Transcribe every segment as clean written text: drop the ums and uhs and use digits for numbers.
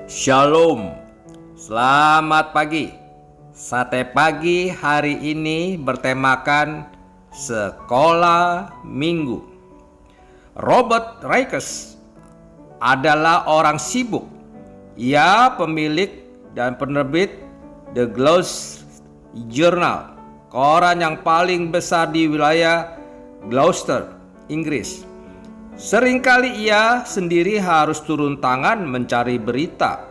Shalom, selamat pagi. Sate pagi hari ini bertemakan sekolah minggu. Robert Raikes adalah orang sibuk. Ia pemilik dan penerbit The Gloucester Journal, koran yang paling besar di wilayah Gloucester, Inggris. Seringkali ia sendiri harus turun tangan mencari berita,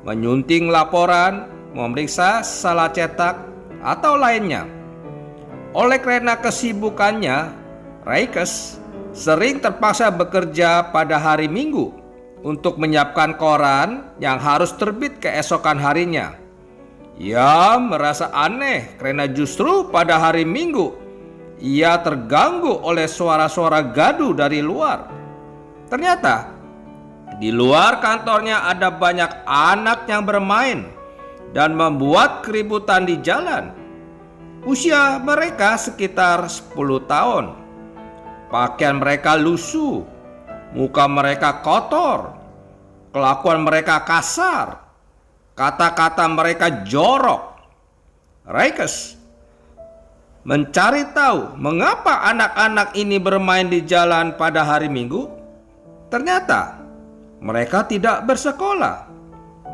menyunting laporan, memeriksa salah cetak, atau lainnya. Oleh karena kesibukannya, Raikes sering terpaksa bekerja pada hari Minggu untuk menyiapkan koran yang harus terbit keesokan harinya. Ia merasa aneh karena justru pada hari Minggu ia terganggu oleh suara-suara gaduh dari luar. Ternyata di luar kantornya ada banyak anak yang bermain dan membuat keributan di jalan. Usia mereka sekitar 10 tahun. Pakaian mereka lusuh, muka mereka kotor, kelakuan mereka kasar, kata-kata mereka jorok. Raikes mencari tahu mengapa anak-anak ini bermain di jalan pada hari Minggu. Ternyata mereka tidak bersekolah.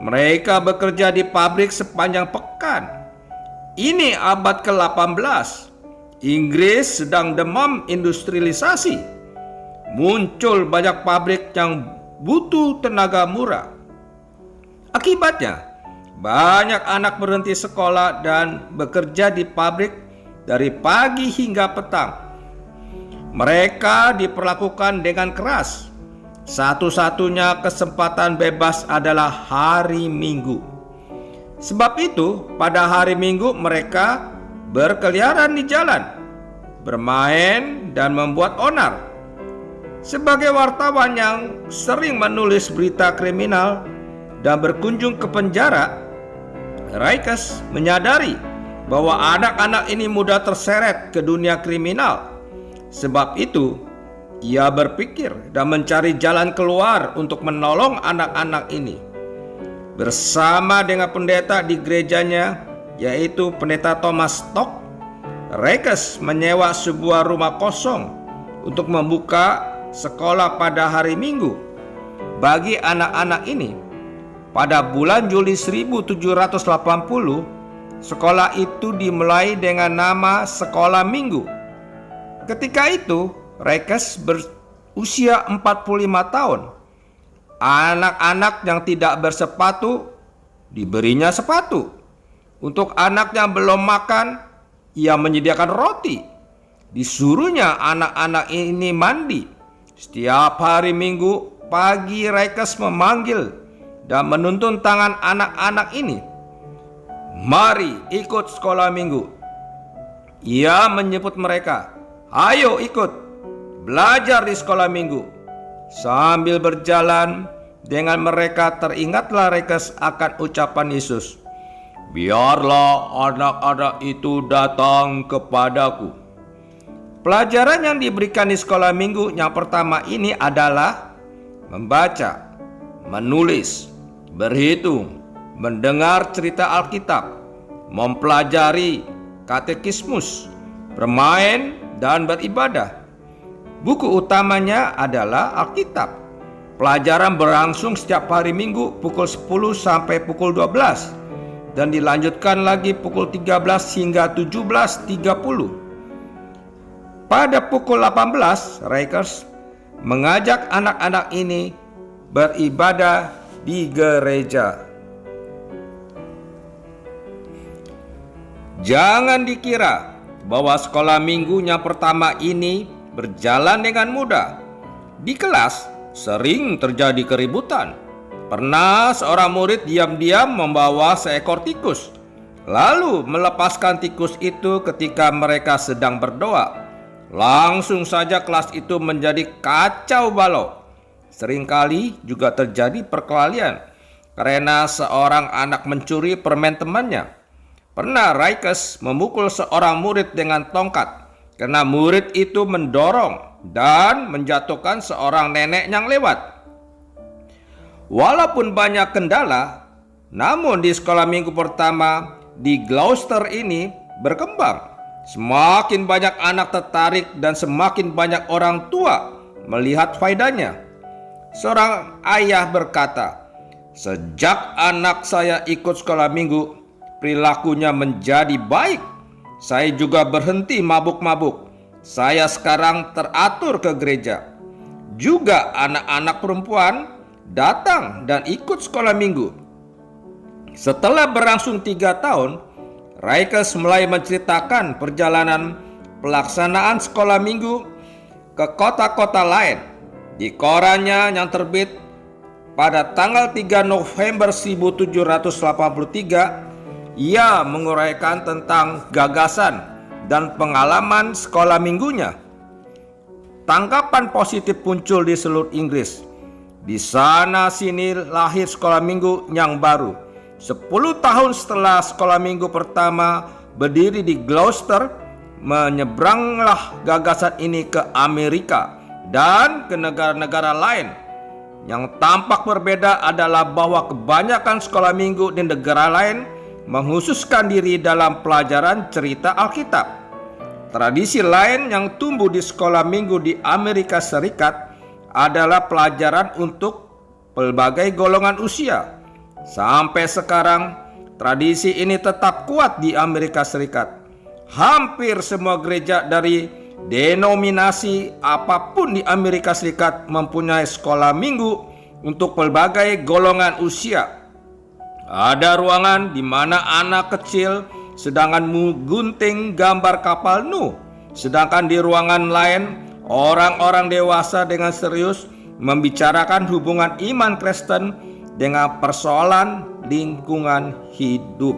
Mereka bekerja di pabrik sepanjang pekan. Ini abad ke-18. Inggris sedang demam industrialisasi. Muncul banyak pabrik yang butuh tenaga murah. Akibatnya, banyak anak berhenti sekolah dan bekerja di pabrik dari pagi hingga petang. Mereka diperlakukan dengan keras. Satu-satunya kesempatan bebas adalah hari Minggu. Sebab itu, pada hari Minggu mereka berkeliaran di jalan, bermain dan membuat onar. Sebagai wartawan yang sering menulis berita kriminal dan berkunjung ke penjara, Raikes menyadari bahwa anak-anak ini mudah terseret ke dunia kriminal. Sebab itu, ia berpikir dan mencari jalan keluar untuk menolong anak-anak ini. Bersama dengan pendeta di gerejanya, yaitu pendeta Thomas Stock, Raikes menyewa sebuah rumah kosong untuk membuka sekolah pada hari Minggu bagi anak-anak ini. Pada bulan Juli 1780, sekolah itu dimulai dengan nama Sekolah Minggu. Ketika itu, Raikes berusia 45 tahun. Anak-anak yang tidak bersepatu diberinya sepatu. Untuk anak yang belum makan, ia menyediakan roti. Disuruhnya anak-anak ini mandi. Setiap hari Minggu pagi, Raikes memanggil dan menuntun tangan anak-anak ini. Mari ikut sekolah Minggu. Ia menyebut mereka, ayo ikut belajar di sekolah Minggu. Sambil berjalan dengan mereka, teringatlah Raikes akan ucapan Yesus, biarlah anak-anak itu datang kepadaku. Pelajaran yang diberikan di sekolah Minggu yang pertama ini adalah membaca, menulis, berhitung, mendengar cerita Alkitab, mempelajari katekismus, bermain, dan beribadah. Buku utamanya adalah Alkitab. Pelajaran berlangsung setiap hari Minggu pukul 10 sampai pukul 12 dan dilanjutkan lagi pukul 13 hingga 17.30. Pada pukul 18, Raikes mengajak anak-anak ini beribadah di gereja. Jangan dikira bahwa sekolah minggu yang pertama ini berjalan dengan mudah. Di kelas sering terjadi keributan. Pernah seorang murid diam-diam membawa seekor tikus, lalu melepaskan tikus itu ketika mereka sedang berdoa. Langsung saja kelas itu menjadi kacau balau. Seringkali juga terjadi perkelahian karena seorang anak mencuri permen temannya. Pernah Raikes memukul seorang murid dengan tongkat karena murid itu mendorong dan menjatuhkan seorang nenek yang lewat. Walaupun banyak kendala, namun di sekolah minggu pertama di Gloucester ini berkembang. Semakin banyak anak tertarik dan semakin banyak orang tua melihat faedahnya. Seorang ayah berkata, "Sejak anak saya ikut sekolah minggu, perilakunya menjadi baik. Saya juga berhenti mabuk-mabuk. Saya sekarang teratur ke gereja. Juga anak-anak perempuan datang dan ikut sekolah minggu." Setelah berlangsung 3 tahun, Raikes mulai menceritakan perjalanan pelaksanaan sekolah minggu ke kota-kota lain. Di korannya yang terbit pada tanggal 3 November 1783, ia menguraikan tentang gagasan dan pengalaman sekolah minggunya. Tanggapan positif muncul di seluruh Inggris. Di sana sini lahir sekolah minggu yang baru. 10 tahun setelah sekolah minggu pertama berdiri di Gloucester, menyeberanglah gagasan ini ke Amerika dan ke negara-negara lain. Yang tampak berbeda adalah bahwa kebanyakan sekolah minggu di negara lain menghususkan diri dalam pelajaran cerita Alkitab. Tradisi lain yang tumbuh di sekolah minggu di Amerika Serikat adalah pelajaran untuk pelbagai golongan usia. Sampai sekarang, tradisi ini tetap kuat di Amerika Serikat. Hampir semua gereja dari denominasi apapun di Amerika Serikat mempunyai sekolah minggu untuk pelbagai golongan usia. Ada ruangan di mana anak kecil sedangkan menggunting gambar kapal Nuh, sedangkan di ruangan lain orang-orang dewasa dengan serius membicarakan hubungan iman Kristen dengan persoalan lingkungan hidup.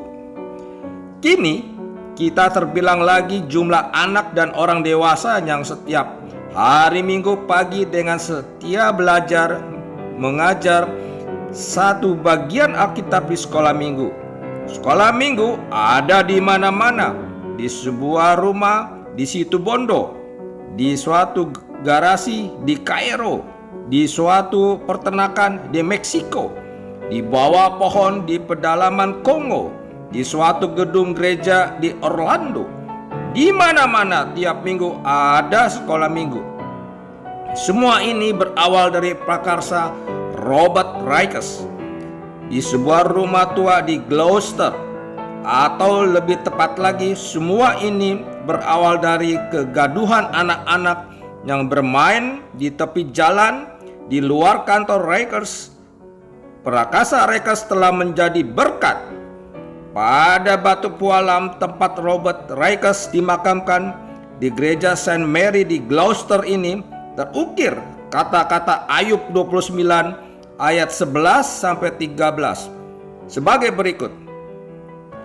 Kini kita terbilang lagi jumlah anak dan orang dewasa yang setiap hari Minggu pagi dengan setia belajar mengajar satu bagian Alkitab di sekolah minggu. Sekolah minggu ada di mana-mana, di sebuah rumah di situ Bondo, di suatu garasi di Kairo, di suatu peternakan di Meksiko, di bawah pohon di pedalaman Kongo, di suatu gedung gereja di Orlando. Di mana-mana tiap minggu ada sekolah minggu. Semua ini berawal dari prakarsa Robert Raikes di sebuah rumah tua di Gloucester, atau lebih tepat lagi, semua ini berawal dari kegaduhan anak-anak yang bermain di tepi jalan di luar kantor Raikes. Prakasa Raikes telah menjadi berkat. Pada batu pualam tempat Robert Raikes dimakamkan di gereja Saint Mary di Gloucester ini terukir kata-kata Ayub 29 ayat 11 sampai 13 sebagai berikut.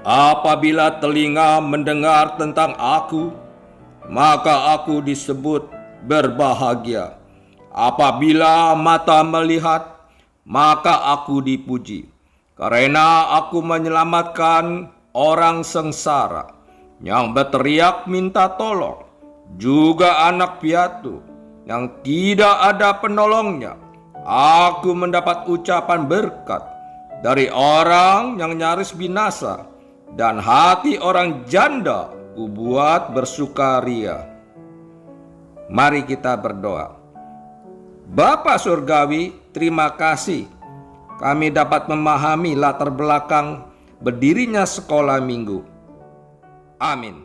"Apabila telinga mendengar tentang aku, maka aku disebut berbahagia. Apabila mata melihat, maka aku dipuji, karena aku menyelamatkan orang sengsara yang berteriak minta tolong, juga anak piatu yang tidak ada penolongnya. Aku mendapat ucapan berkat dari orang yang nyaris binasa, dan hati orang janda kubuat bersukaria." Mari kita berdoa. Bapa Surgawi, terima kasih kami dapat memahami latar belakang berdirinya sekolah minggu. Amin.